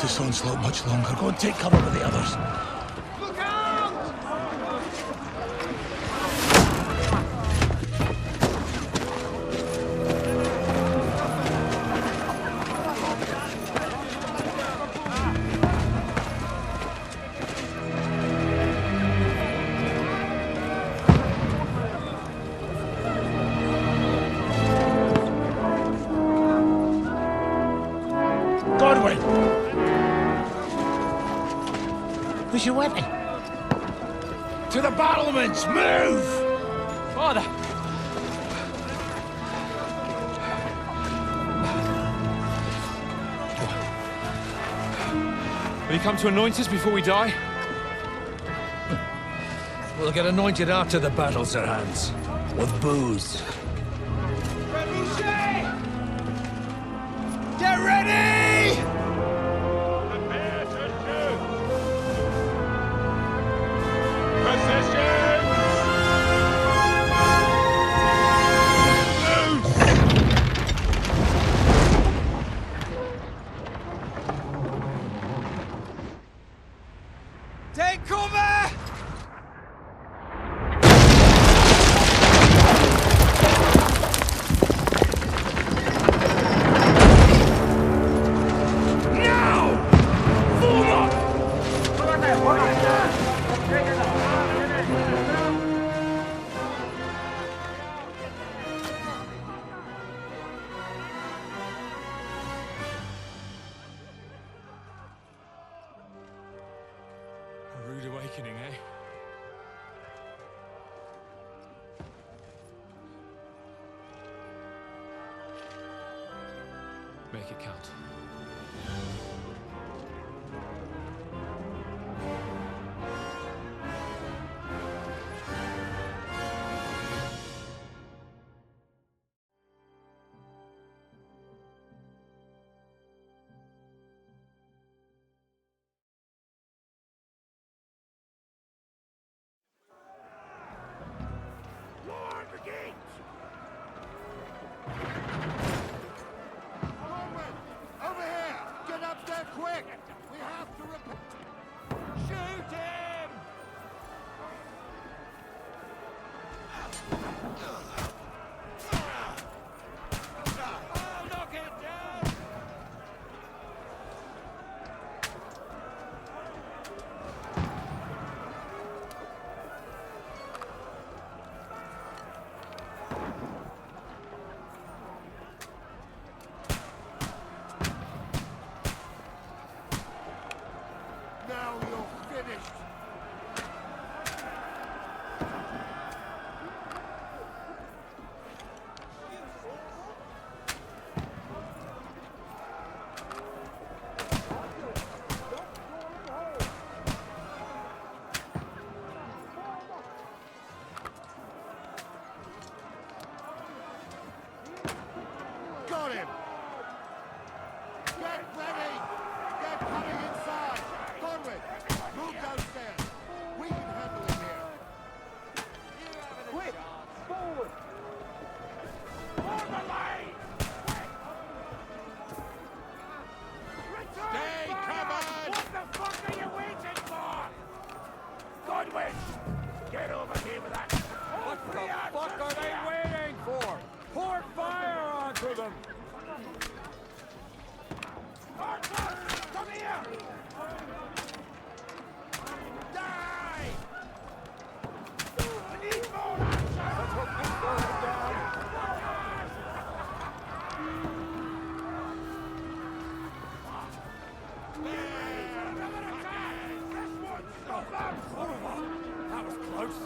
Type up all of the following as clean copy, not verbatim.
this onslaught much longer. Go and take cover with the others. Look out! Godwin! Where's your weapon? To the battlements! Move! Father! Will you come to anoint us before we die? We'll get anointed after the battles are hands. With booze. Get ready! Prepare to shoot! Position! Take cover! A rude awakening, eh? Make it count. Lord begins! Over here! Get up there quick! We have to shoot him! Oh, knock it down! Now you're finished! Got him! Get ready! Get coming inside! Conway, move downstairs! We can handle him here! Quick! Forward! On the lane! Stay covered! What the fuck are you waiting for? Godwin! Get over here with that! What the fuck are they waiting for? Pour fire onto them! Arthur! Come here! Die! I need more action! Let's hope this goes down! Another attack! This one! Stop that! That was close!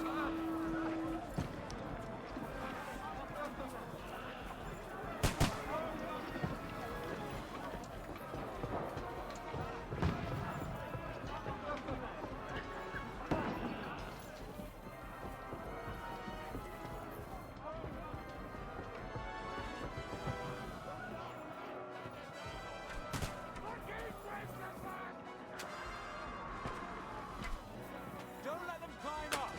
Don't let them climb up!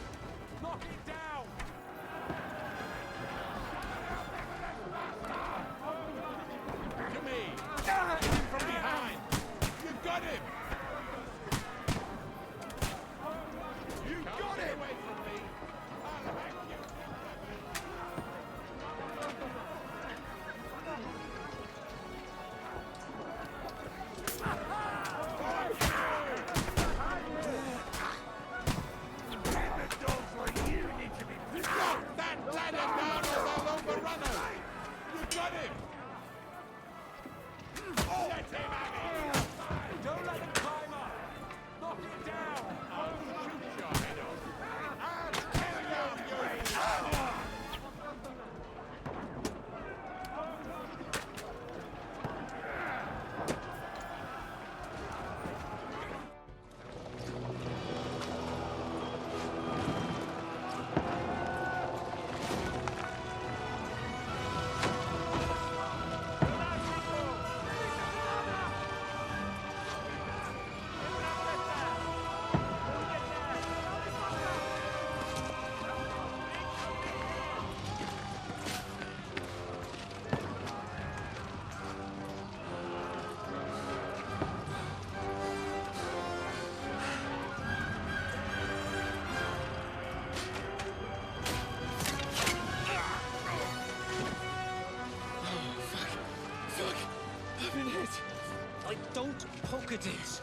Socrates.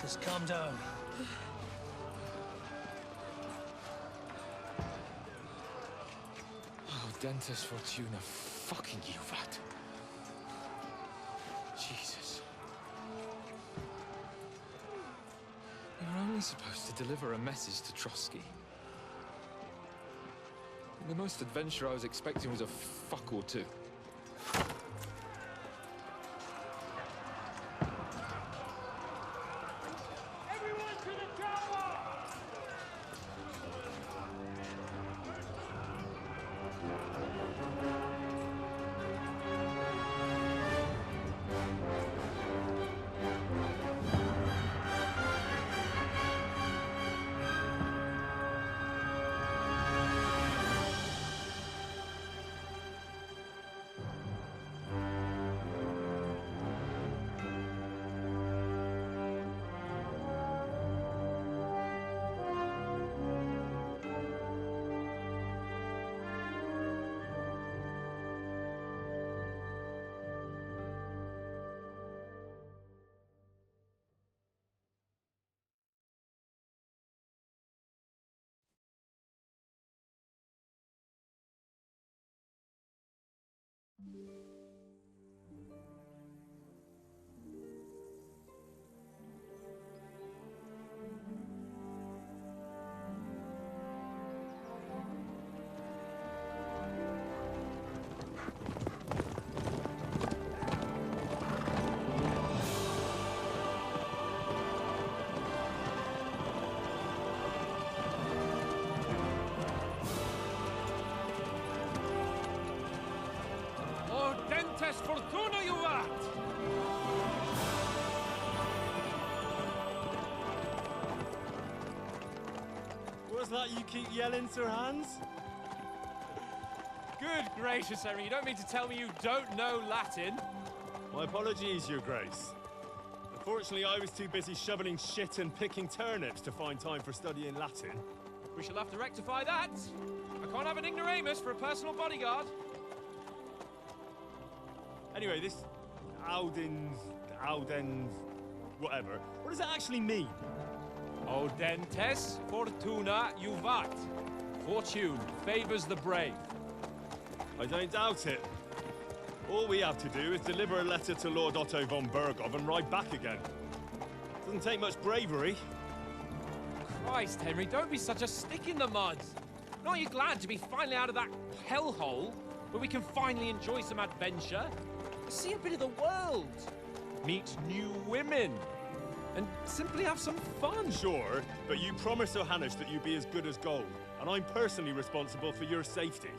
Just calm down. Oh, Dentes Fortuna, fucking Juvat. Jesus. We were only supposed to deliver a message to Trotsky. The most adventure I was expecting was a fuck or two. Everyone to the tower! Dentes Fortuna, Juvat! What's that you keep yelling, Sir Hans? Good gracious, Henry, you don't mean to tell me you don't know Latin? My apologies, Your Grace. Unfortunately, I was too busy shoveling shit and picking turnips to find time for studying Latin. We shall have to rectify that. I can't have an ignoramus for a personal bodyguard. Anyway, this Audens, whatever. What does it actually mean? Audentes Fortuna Juvat. Fortune favors the brave. I don't doubt it. All we have to do is deliver a letter to Lord Otto von Bergov and ride back again. Doesn't take much bravery. Christ, Henry, don't be such a stick in the mud. Aren't you glad to be finally out of that hellhole where we can finally enjoy some adventure? See a bit of the world, meet new women, and simply have some fun. Sure, but you promised Johannes that you'd be as good as gold, and I'm personally responsible for your safety.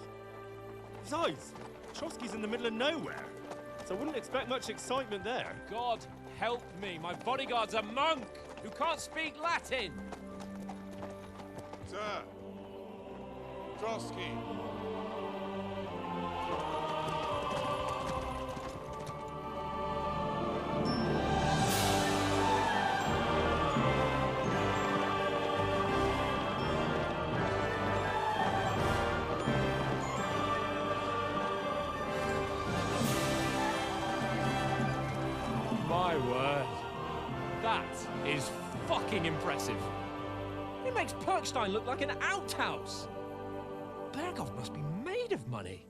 Besides, Trotsky's in the middle of nowhere, so I wouldn't expect much excitement there. God help me, my bodyguard's a monk who can't speak Latin. Sir! Trotsky! My word. That is fucking impressive. It makes Perkstein look like an outhouse. Bergov must be made of money.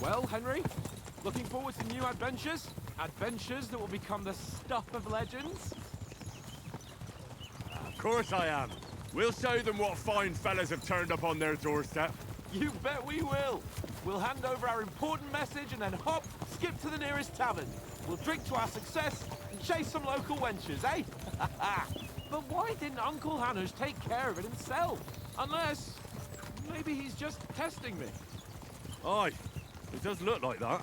Well, Henry, looking forward to new adventures? Adventures that will become the stuff of legends? Of course I am. We'll show them what fine fellas have turned up on their doorstep. You bet we will. We'll hand over our important message and then hop, skip to the nearest tavern. We'll drink to our success and chase some local wenches, eh? But why didn't Uncle Hanus take care of it himself? Unless, maybe he's just testing me. Aye, it does look like that.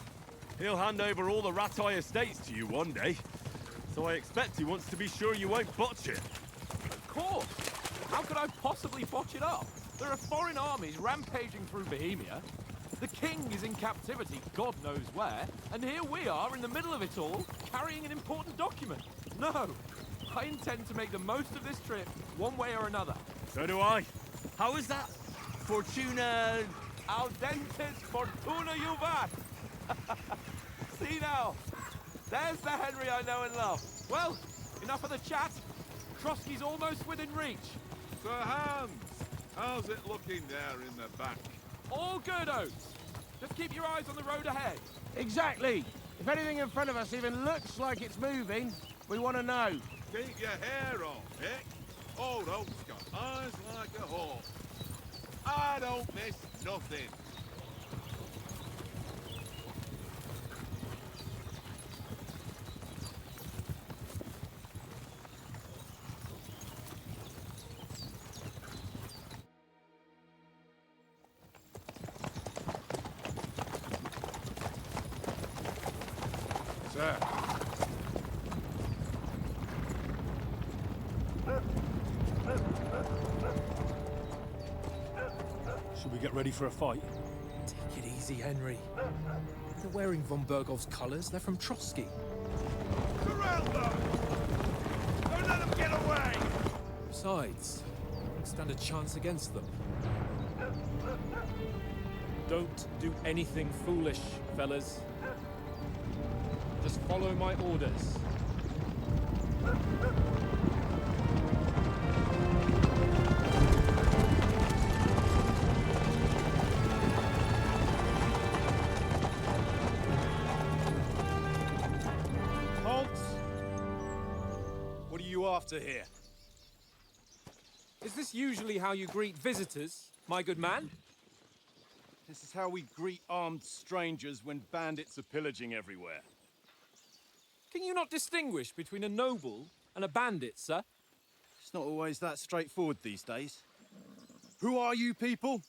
He'll hand over all the Ratai estates to you one day. So I expect he wants to be sure you won't botch it. Of course. How could I possibly botch it up? There are foreign armies rampaging through Bohemia. The king is in captivity, God knows where, and here we are in the middle of it all, carrying an important document. No, I intend to make the most of this trip, one way or another. So do I. How is that? Fortuna... Audentes fortuna juvat! See now, there's the Henry I know and love. Well, enough of the chat. Trotsky's almost within reach. Sir Hans, how's it looking there in the back? All good, Oates. Just keep your eyes on the road ahead. Exactly. If anything in front of us even looks like it's moving, we want to know. Keep your hair on, eh? Old Oak's got eyes like a hawk. I don't miss nothing. Sir. Should we get ready for a fight? Take it easy, Henry. They're wearing von Bergov's colours. They're from Trotsky. Surround them! Don't let them get away! Besides, don't stand a chance against them. Don't do anything foolish, fellas. Just follow my orders. Halt! What are you after here? Is this usually how you greet visitors, my good man? This is how we greet armed strangers when bandits are pillaging everywhere. Can you not distinguish between a noble and a bandit, sir? It's not always that straightforward these days. Who are you people?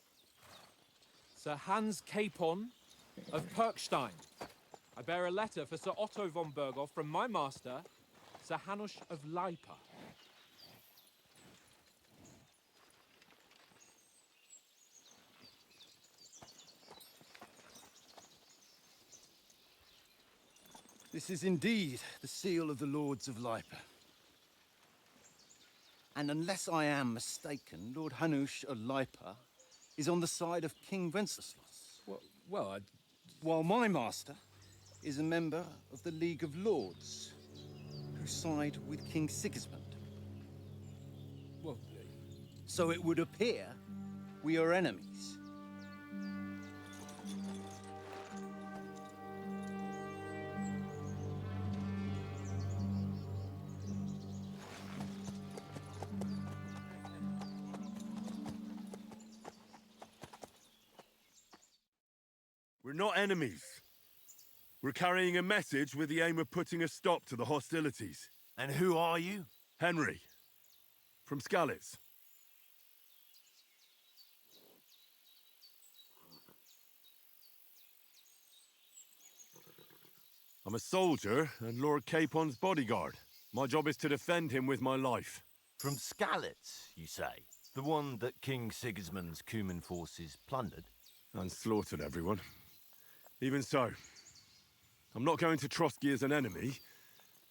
Sir Hans Capon of Perkstein. I bear a letter for Sir Otto von Berghoff from my master, Sir Hanush of Lipa. This is indeed the seal of the Lords of Lipa. And unless I am mistaken, Lord Hanush of Lipa is on the side of King Wenceslas. Well, While my master is a member of the League of Lords, who side with King Sigismund. well, So it would appear we are enemies. We're not enemies. We're carrying a message with the aim of putting a stop to the hostilities. And who are you? Henry, from Skalitz. I'm a soldier and Lord Capon's bodyguard. My job is to defend him with my life. From Skalitz, you say? The one that King Sigismund's Cuman forces plundered? And slaughtered everyone. Even so, I'm not going to Trotsky as an enemy,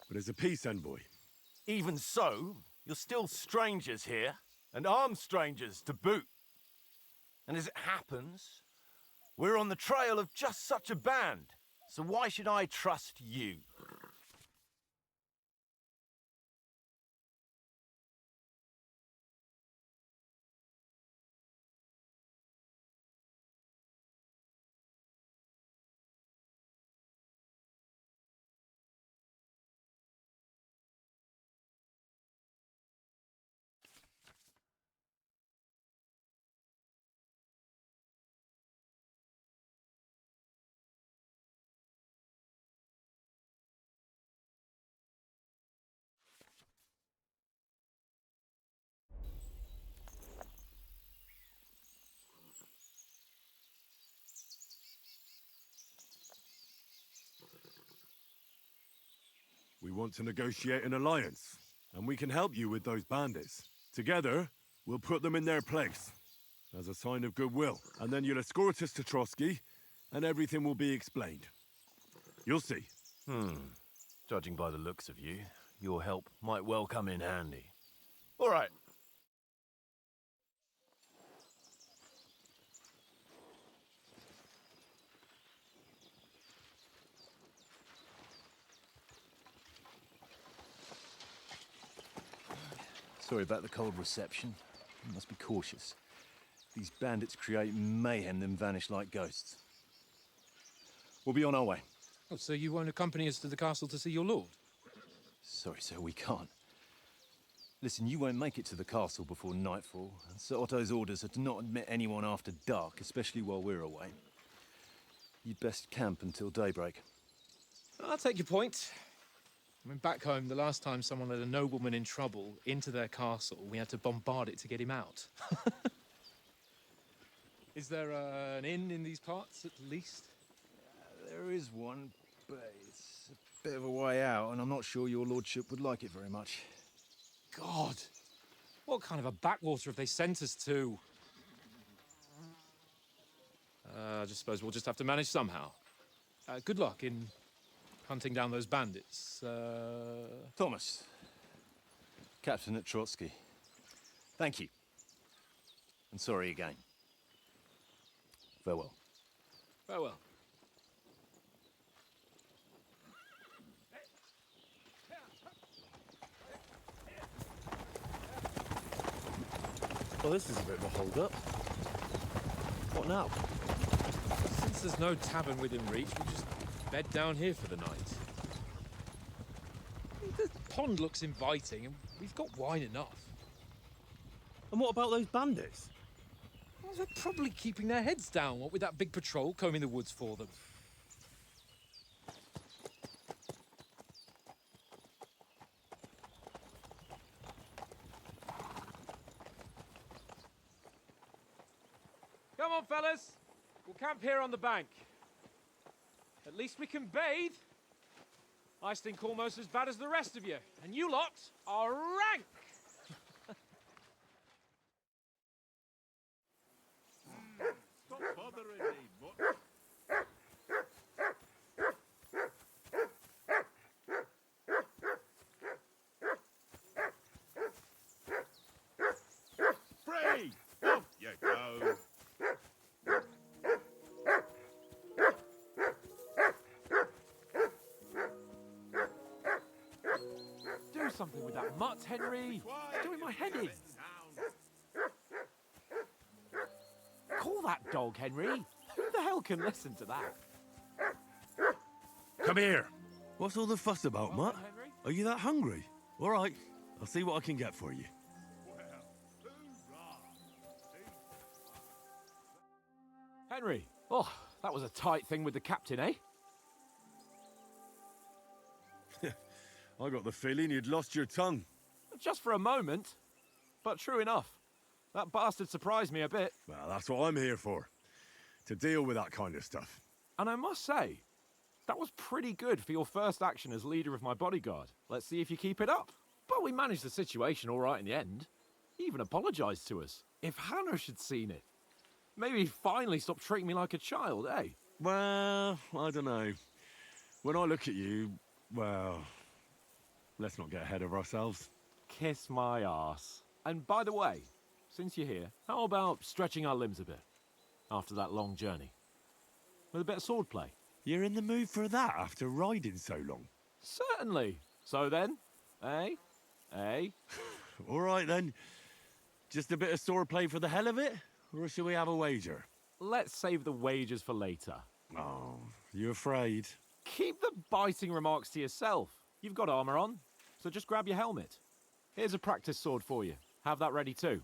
but as a peace envoy. Even so, you're still strangers here, and armed strangers to boot. And as it happens, we're on the trail of just such a band, so why should I trust you? We want to negotiate an alliance, and we can help you with those bandits. Together, We'll put them in their place as a sign of goodwill. And then you'll escort us to Trotsky, and everything will be explained. You'll see. Judging by the looks of you, your help might well come in handy. All right. Sorry about the cold reception. You must be cautious. These bandits create mayhem, then vanish like ghosts. We'll be on our way. Oh, so you won't accompany us to the castle to see your lord? Sorry, sir, we can't. Listen, you won't make it to the castle before nightfall, and Sir Otto's orders are to not admit anyone after dark, especially while we're away. You'd best camp until daybreak. I'll take your point. I mean, back home, the last time someone let a nobleman in trouble into their castle, we had to bombard it to get him out. Is there an inn in these parts, at least? There is one, but it's a bit of a way out, and I'm not sure your lordship would like it very much. God! What kind of a backwater have they sent us to? I just suppose we'll just have to manage somehow. Good luck in hunting down those bandits. Thomas, captain at Trotsky. Thank you. And sorry again. Farewell. Farewell. Well, this is a bit of a hold-up. What now? Since there's no tavern within reach, we'll just bed down here for the night. The pond looks inviting, and we've got wine enough. And what about those bandits? Well, they're probably keeping their heads down, what with that big patrol combing the woods for them. Come on, fellas. We'll camp here on the bank. At least we can bathe. I stink almost as bad as the rest of you, and you lot are rank! Stop bothering me, mutt. Free! Off you go! Do something with that mutt, Henry. It's doing my head in. Call that dog, Henry. Who the hell can listen to that? Come here. What's all the fuss about, Mutt? Henry? Are you that hungry? All right, I'll see what I can get for you. Henry. Oh, that was a tight thing with the captain, eh? I got the feeling you'd lost your tongue. Just for a moment. But true enough. That bastard surprised me a bit. Well, that's what I'm here for. To deal with that kind of stuff. And I must say, that was pretty good for your first action as leader of my bodyguard. Let's see if you keep it up. But we managed the situation all right in the end. He even apologized to us. If Hanosh had seen it, maybe he'd finally stop treating me like a child, eh? Well, I don't know. When I look at you, well, let's not get ahead of ourselves. Kiss my arse. And by the way, since you're here, how about stretching our limbs a bit after that long journey? With a bit of swordplay. You're in the mood for that after riding so long? Certainly. So then, eh? Eh? All right then. Just a bit of swordplay for the hell of it? Or shall we have a wager? Let's save the wagers for later. Oh, you afraid? Keep the biting remarks to yourself. You've got armor on, so just grab your helmet. Here's a practice sword for you. Have that ready too.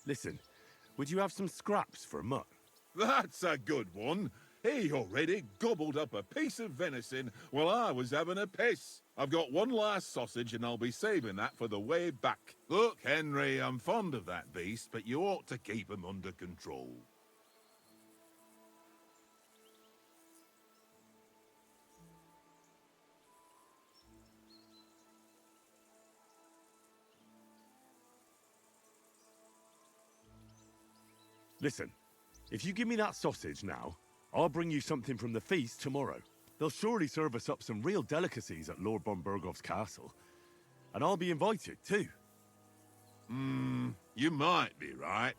Listen, would you have some scraps for Mutt? That's a good one. He already gobbled up a piece of venison while I was having a piss. I've got one last sausage and I'll be saving that for the way back. Look, Henry, I'm fond of that beast, but you ought to keep him under control. Listen, if you give me that sausage now, I'll bring you something from the feast tomorrow. They'll surely serve us up some real delicacies at Lord von Bergov's castle. And I'll be invited, too. You might be right.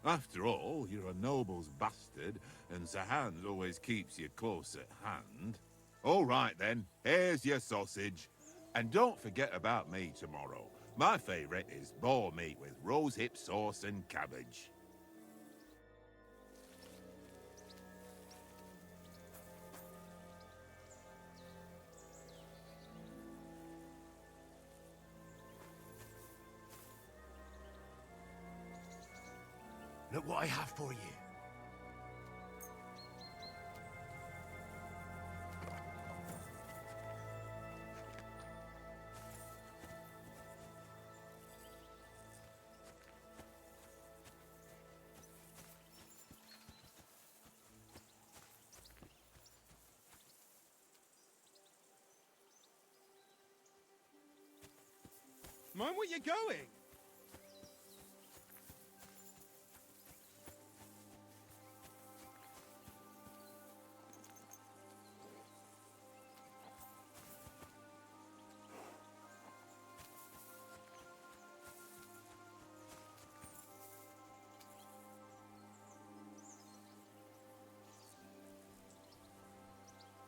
After all, you're a noble's bastard, and Sir Hans always keeps you close at hand. All right, then. Here's your sausage. And don't forget about me tomorrow. My favourite is boar meat with rosehip sauce and cabbage. Look what I have for you. Mind where you're going?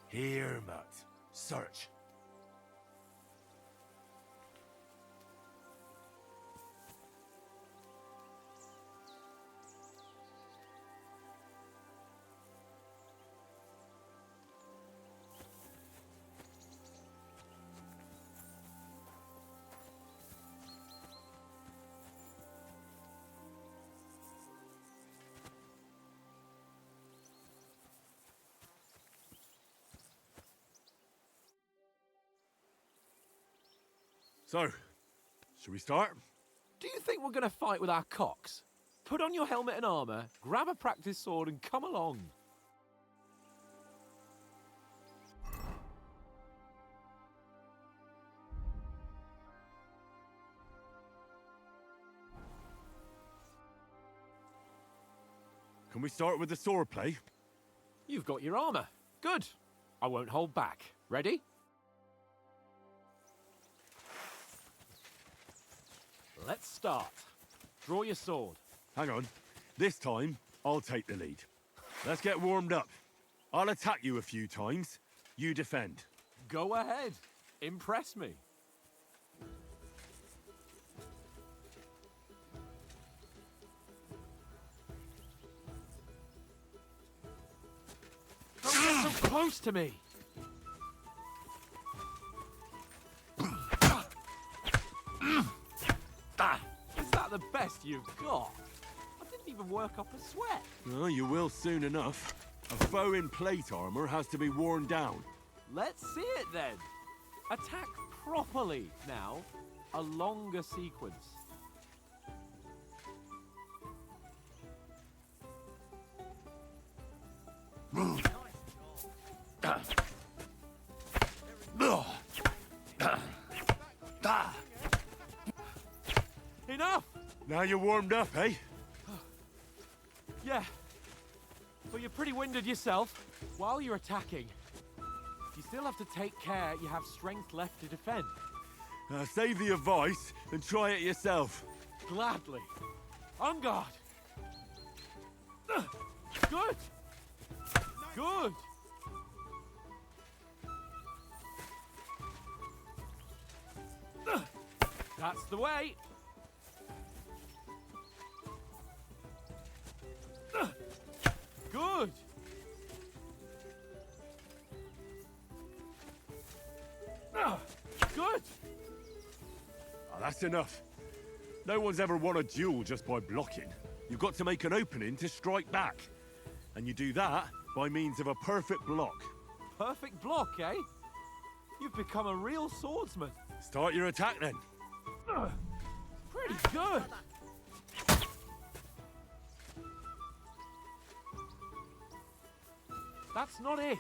Here, Mutt. Search. So, should we start? Do you think we're going to fight with our cocks? Put on your helmet and armour, grab a practice sword and come along. Can we start with the sword play? You've got your armour. Good. I won't hold back. Ready? Let's start. Draw your sword. Hang on. This time, I'll take the lead. Let's get warmed up. I'll attack you a few times. You defend. Go ahead. Impress me. Don't get so close to me. Is that the best you've got? I didn't even work up a sweat. Oh, you will soon enough. A foe in plate armor has to be worn down. Let's see it then. Attack properly now. A longer sequence. Enough! Now you're warmed up, eh? Yeah. But you're pretty winded yourself. While you're attacking, you still have to take care you have strength left to defend. Save the advice and try it yourself. Gladly. On guard. Good. Good. That's the way. Good. Good. Oh, that's enough. No one's ever won a duel just by blocking. You've got to make an opening to strike back. And you do that by means of a perfect block. Perfect block, eh? You've become a real swordsman. Start your attack then. Pretty good. That's not it.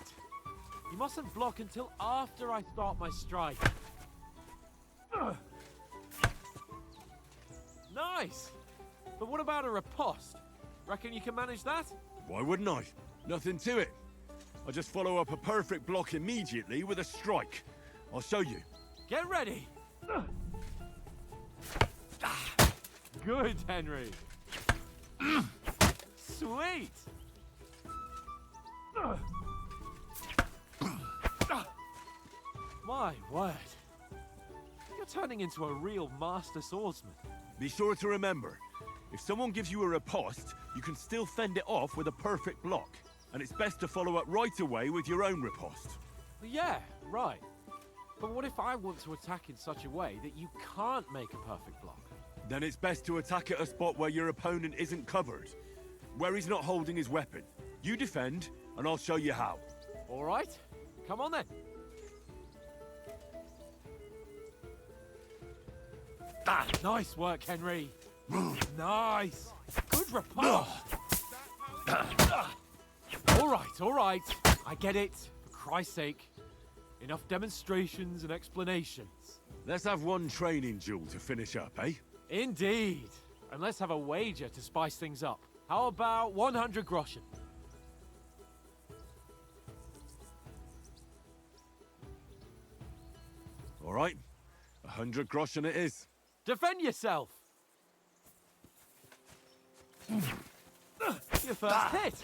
You mustn't block until after I start my strike. Nice! But what about a riposte? Reckon you can manage that? Why wouldn't I? Nothing to it. I just follow up a perfect block immediately with a strike. I'll show you. Get ready! Good, Henry. Sweet! My word. You're turning into a real master swordsman. Be sure to remember, if someone gives you a riposte, you can still fend it off with a perfect block. And it's best to follow up right away with your own riposte. Yeah, right. But what if I want to attack in such a way that you can't make a perfect block? Then it's best to attack at a spot where your opponent isn't covered. Where he's not holding his weapon. You defend, and I'll show you how. All right. Come on then. Nice work, Henry. Nice. Good riposte. All right. I get it. For Christ's sake. Enough demonstrations and explanations. Let's have one training duel to finish up, eh? Indeed. And let's have a wager to spice things up. How about 100 groschen? All right. 100 groschen it is. Defend yourself! Your first hit!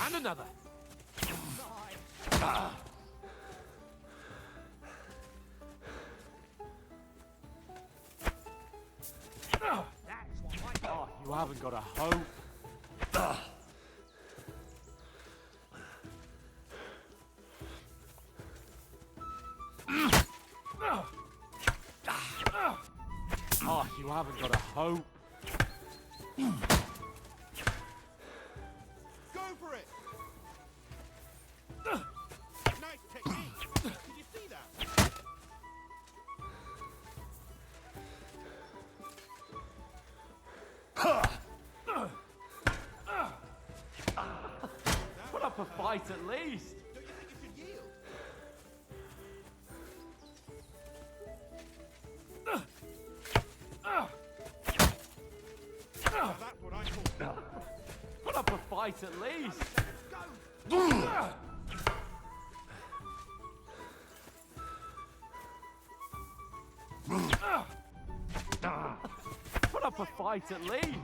And another. Oh, you haven't got a hope. Oh, you haven't got a hope. Go for it! Nice technique! Did you see that? Put up a fight at least. Don't you think you should yield? That's what I call. Put up a fight at least. Put up a fight at least.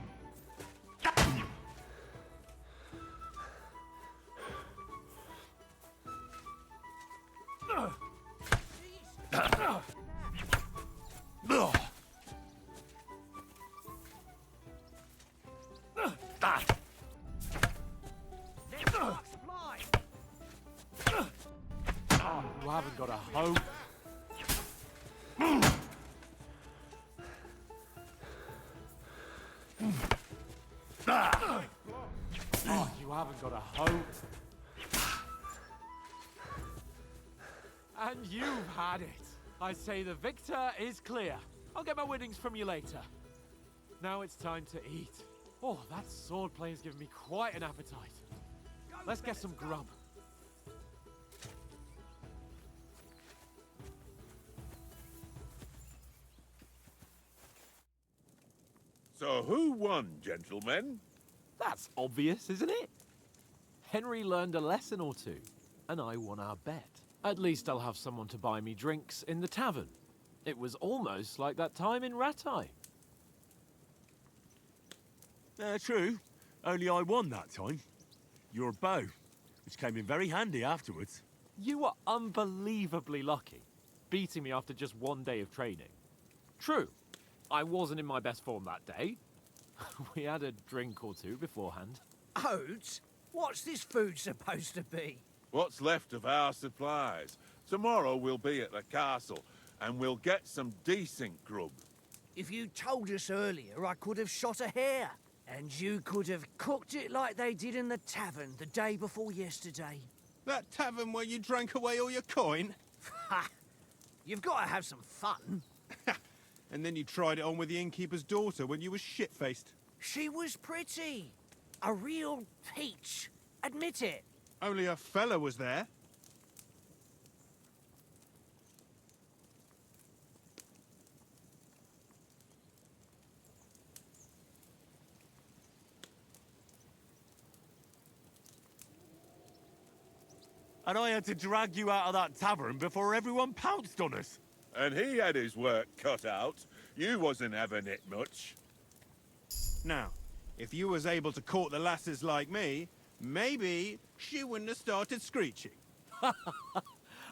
Oh, you haven't got a hope. Oh, you haven't got a hope. And you've had it. I say the victor is clear. I'll get my winnings from you later. Now it's time to eat. Oh, that swordplay has given me quite an appetite. Let's get some grub. So who won, gentlemen? That's obvious, isn't it? Henry learned a lesson or two, and I won our bet. At least I'll have someone to buy me drinks in the tavern. It was almost like that time in Rattay. True. Only I won that time. Your bow, which came in very handy afterwards. You were unbelievably lucky, beating me after just one day of training. True, I wasn't in my best form that day. We had a drink or two beforehand. Oats? What's this food supposed to be? What's left of our supplies. Tomorrow we'll be at the castle, and we'll get some decent grub. If you told us earlier, I could have shot a hare. And you could have cooked it like they did in the tavern the day before yesterday. That tavern where you drank away all your coin? Ha! You've got to have some fun. And then you tried it on with the innkeeper's daughter when you were shit-faced. She was pretty. A real peach. Admit it. Only a fella was there. And I had to drag you out of that tavern before everyone pounced on us. And he had his work cut out. You wasn't having it much. Now, if you was able to court the lasses like me, maybe she wouldn't have started screeching.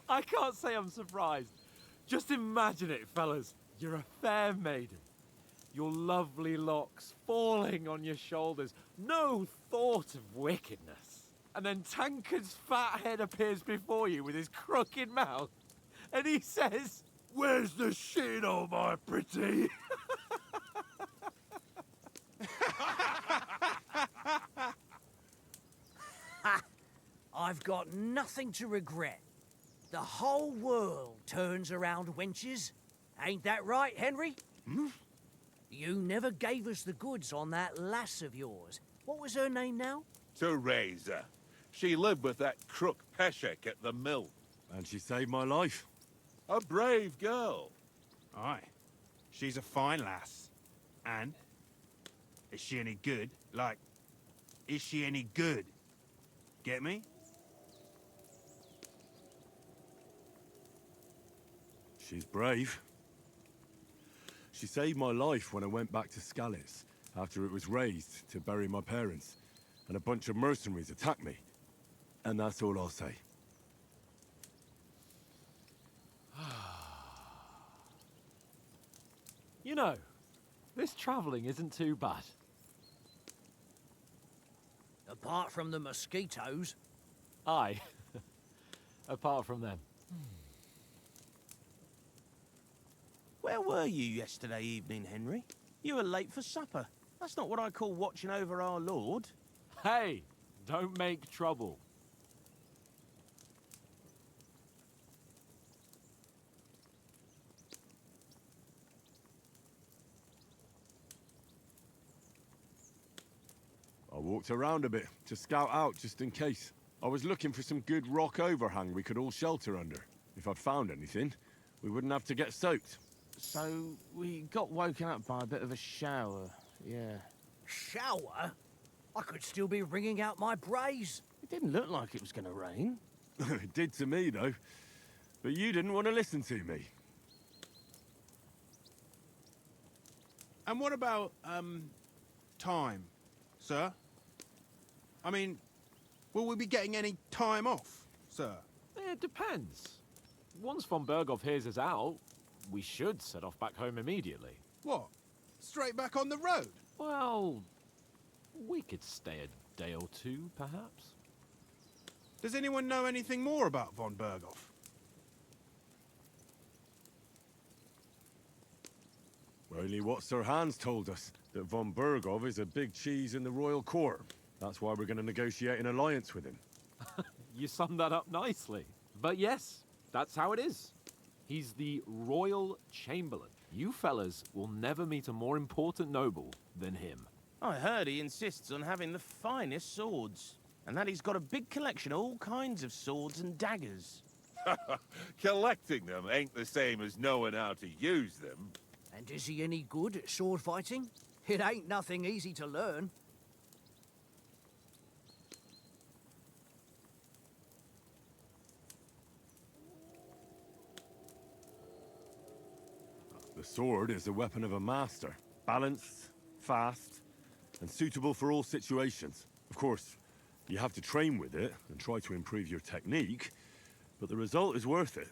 I can't say I'm surprised. Just imagine it, fellas. You're a fair maiden. Your lovely locks falling on your shoulders. No thought of wickedness. And then Tankard's fat head appears before you with his crooked mouth. And he says, "Where's the shit, oh my pretty?" I've got nothing to regret. The whole world turns around wenches. Ain't that right, Henry? You never gave us the goods on that lass of yours. What was her name now? Teresa. She lived with that crook Peshek at the mill. And she saved my life. A brave girl. Aye. She's a fine lass. And? Is she any good? Like, is she any good? Get me? She's brave. She saved my life when I went back to Scallis after it was razed to bury my parents, and a bunch of mercenaries attacked me. And that's all I'll say. You know, this travelling isn't too bad. Apart from the mosquitoes. Aye. Apart from them. Where were you yesterday evening, Henry? You were late for supper. That's not what I call watching over our lord. Hey, don't make trouble. I walked around a bit to scout out just in case. I was looking for some good rock overhang we could all shelter under. If I'd found anything, we wouldn't have to get soaked. So, we got woken up by a bit of a shower, yeah. Shower? I could still be wringing out my brace. It didn't look like it was going to rain. It did to me, though. But you didn't want to listen to me. And what about, time, sir? I mean, will we be getting any time off, sir? It depends. Once von Berghoff hears us out, we should set off back home immediately. What? Straight back on the road? Well, we could stay a day or two, perhaps. Does anyone know anything more about von Berghoff? Only what Sir Hans told us, that von Berghoff is a big cheese in the royal court. That's why we're going to negotiate an alliance with him. You summed that up nicely. But yes, that's how it is. He's the Royal Chamberlain. You fellas will never meet a more important noble than him. I heard he insists on having the finest swords, and that he's got a big collection of all kinds of swords and daggers. Collecting them ain't the same as knowing how to use them. And is he any good at sword fighting? It ain't nothing easy to learn. The sword is the weapon of a master. Balanced, fast, and suitable for all situations. Of course, you have to train with it and try to improve your technique, but the result is worth it.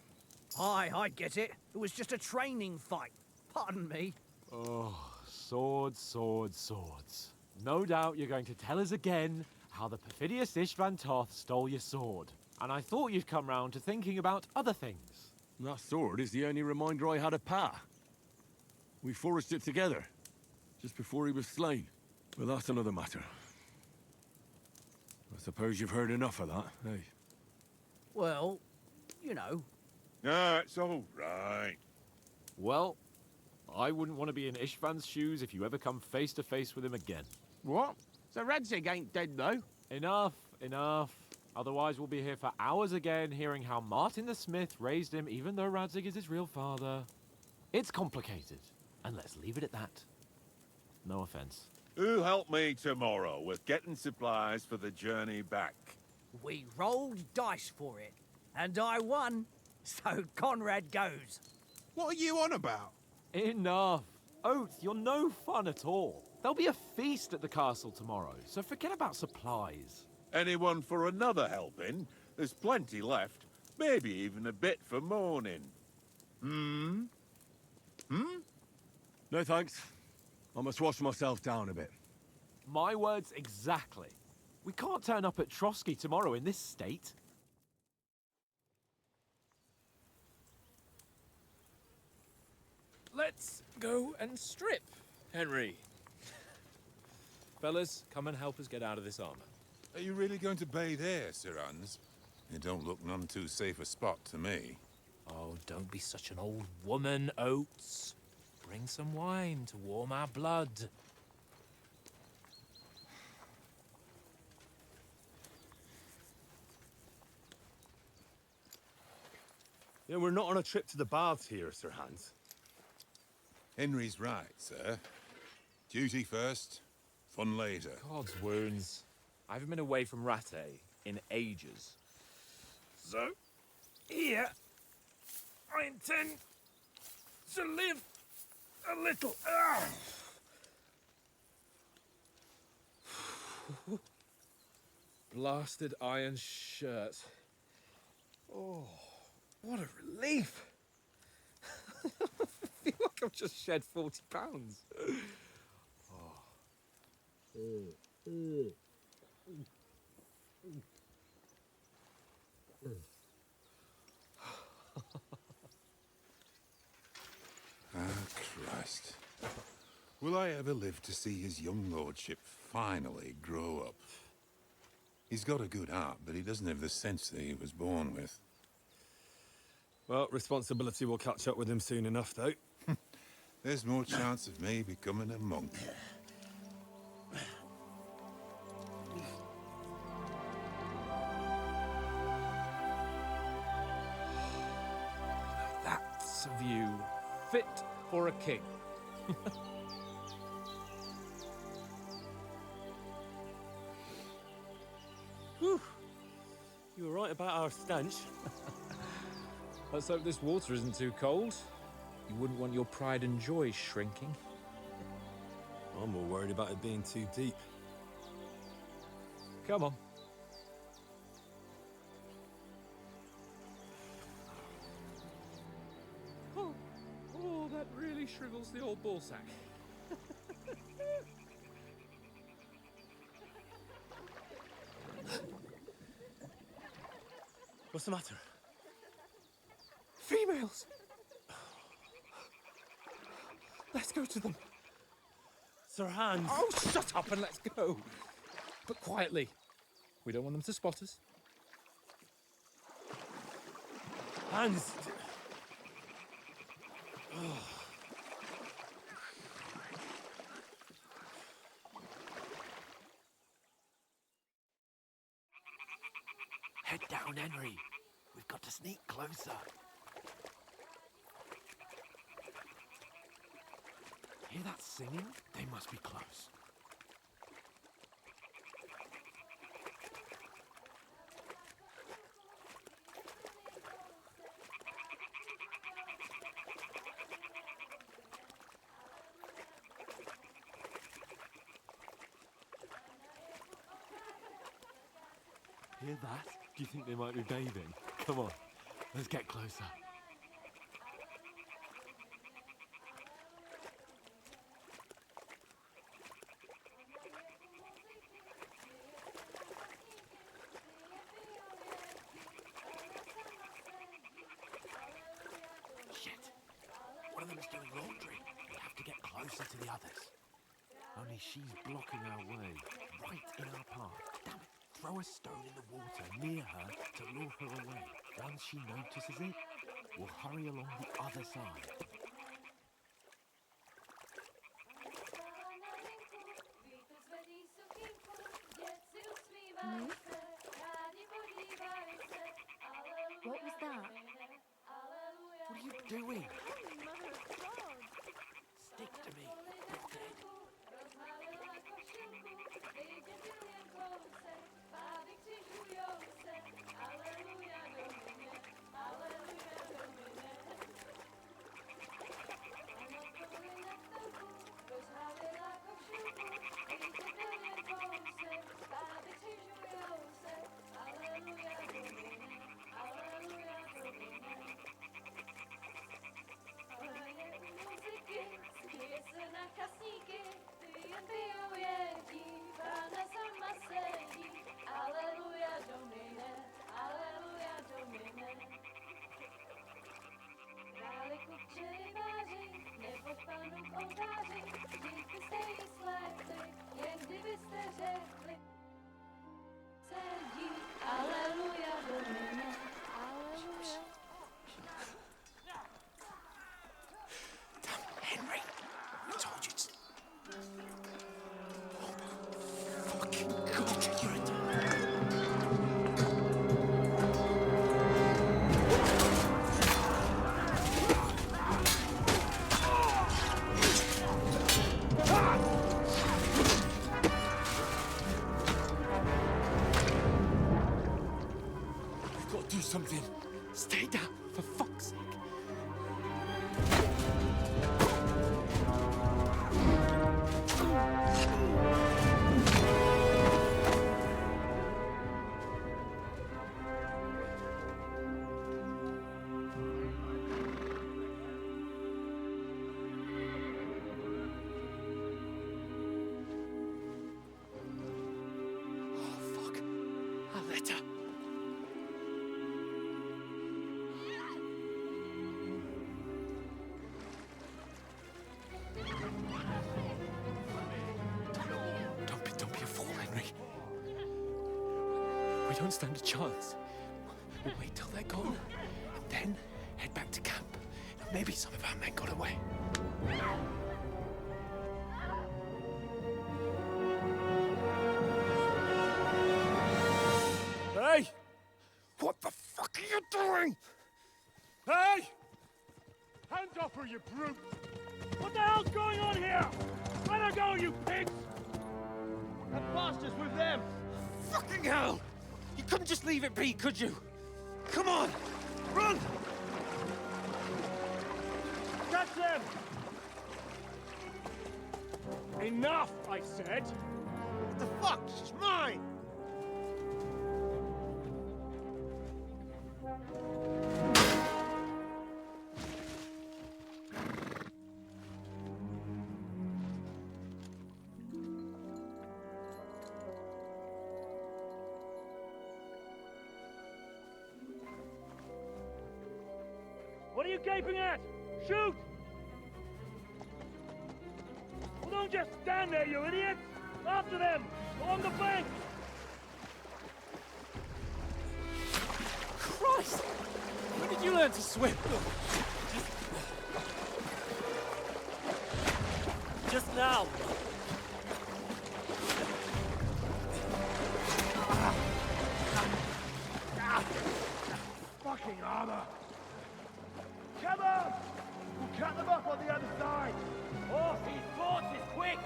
Aye, I get it. It was just a training fight. Pardon me. Oh, swords, swords, swords. No doubt you're going to tell us again how the perfidious Istvan Toth stole your sword. And I thought you'd come round to thinking about other things. That sword is the only reminder I had of Pa. We forged it together, just before he was slain. But that's another matter. I suppose you've heard enough of that, eh? Well, you know. No, it's all right. Well, I wouldn't want to be in Istvan's shoes if you ever come face to face with him again. What? So Radzig ain't dead, though? Enough, enough. Otherwise we'll be here for hours again hearing how Martin the Smith raised him even though Radzig is his real father. It's complicated, and let's leave it at that. No offense. Who'll help me tomorrow with getting supplies for the journey back? We rolled dice for it, and I won. So Conrad goes. What are you on about? Enough. Oath, you're no fun at all. There'll be a feast at the castle tomorrow, so forget about supplies. Anyone for another helping? There's plenty left. Maybe even a bit for morning. Hmm? No thanks. I must wash myself down a bit. My words exactly. We can't turn up at Trotsky tomorrow in this state. Let's go and strip, Henry. Fellas, come and help us get out of this armor. Are you really going to bathe here, Sir Hans? It don't look none too safe a spot to me. Oh, don't be such an old woman, Oates. Bring some wine to warm our blood. Yeah, we're not on a trip to the baths here, Sir Hans. Henry's right, sir. Duty first, fun later. God's wounds. I haven't been away from Rattay in ages. So, here, I intend to live a little. Blasted iron shirt. Oh, what a relief. I feel like I've just shed 40 pounds. Ah, Christ. Will I ever live to see his young lordship finally grow up? He's got a good heart, but he doesn't have the sense that he was born with. Well, responsibility will catch up with him soon enough, though. There's more chance of me becoming a monk. That's a view fit for a king. Whew. You were right about our stench. Let's hope this water isn't too cold. You wouldn't want your pride and joy shrinking. I'm more worried about it being too deep. Come on. Oh, that really shrivels the old ball sack. What's the matter? Females! Let's go to them. Sir Hans! Oh, shut up and let's go. But quietly. We don't want them to spot us. Hans! Head down, Henry. We've got to sneak closer. Hear that singing? They must be close. Hear that? Do you think they might be bathing? Come on, let's get closer. Shit! One of them's doing laundry. We have to get closer to the others. Only she's blocking our way, right in our path. Damn it! Throw a stone in the water near her to lure her away. Once she notices it, we'll hurry along the other side. What was that? What are you doing? Stick to me. You're dead. Henry, I told you to... Fucking God, you're a We've got to do something. Stay down, for fuck's sake. Oh, fuck. A letter. Don't be a fool, Henry. We don't stand a chance. We'll wait till they're gone, and then head back to camp. Maybe some of our men got away. Hey! What the fuck are you doing? Hey! Hands off her, you brute! What the hell's going on here? Let her go, you pigs! That bastard's with them! Fucking hell! You couldn't just leave it be, could you? Come on! Run! Catch them! Enough, I said! What the fuck? She's mine! What are you gaping at? Shoot! Well, don't just stand there, you idiot! After them! Along the bank! Christ! When did you learn to swim? Just now! Fucking armor! Come on! We'll cut them up on the other side! Off these horses, quick!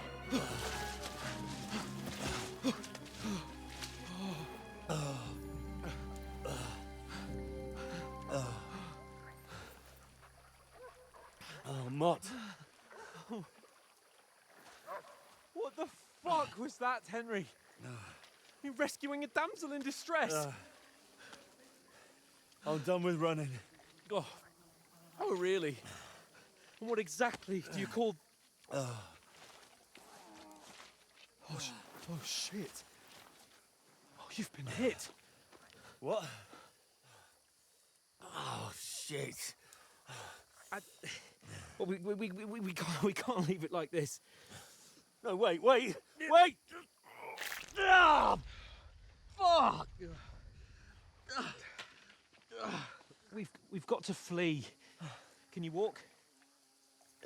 Oh, Mott. What the fuck was that, Henry? You're rescuing a damsel in distress. I'm done with running. Oh, really? And what exactly do you call... Oh, shit. Oh, you've been hit. What? Oh, shit. Well, we can't leave it like this. No, wait! Ah, fuck! We've got to flee. Can you walk?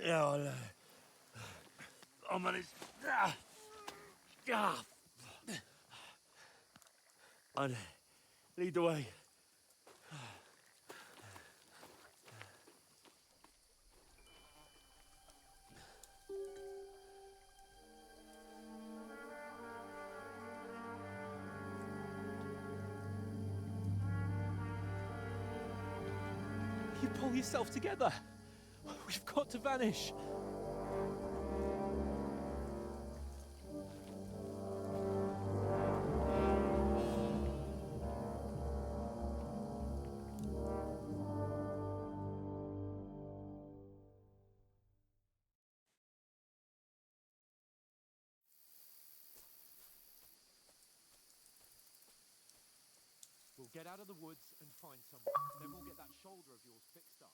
Yeah, I'll manage. I'd lead the way. You pull yourself together. We've got to vanish. We'll get out of the woods and find someone. Then we'll get that shoulder of yours fixed up.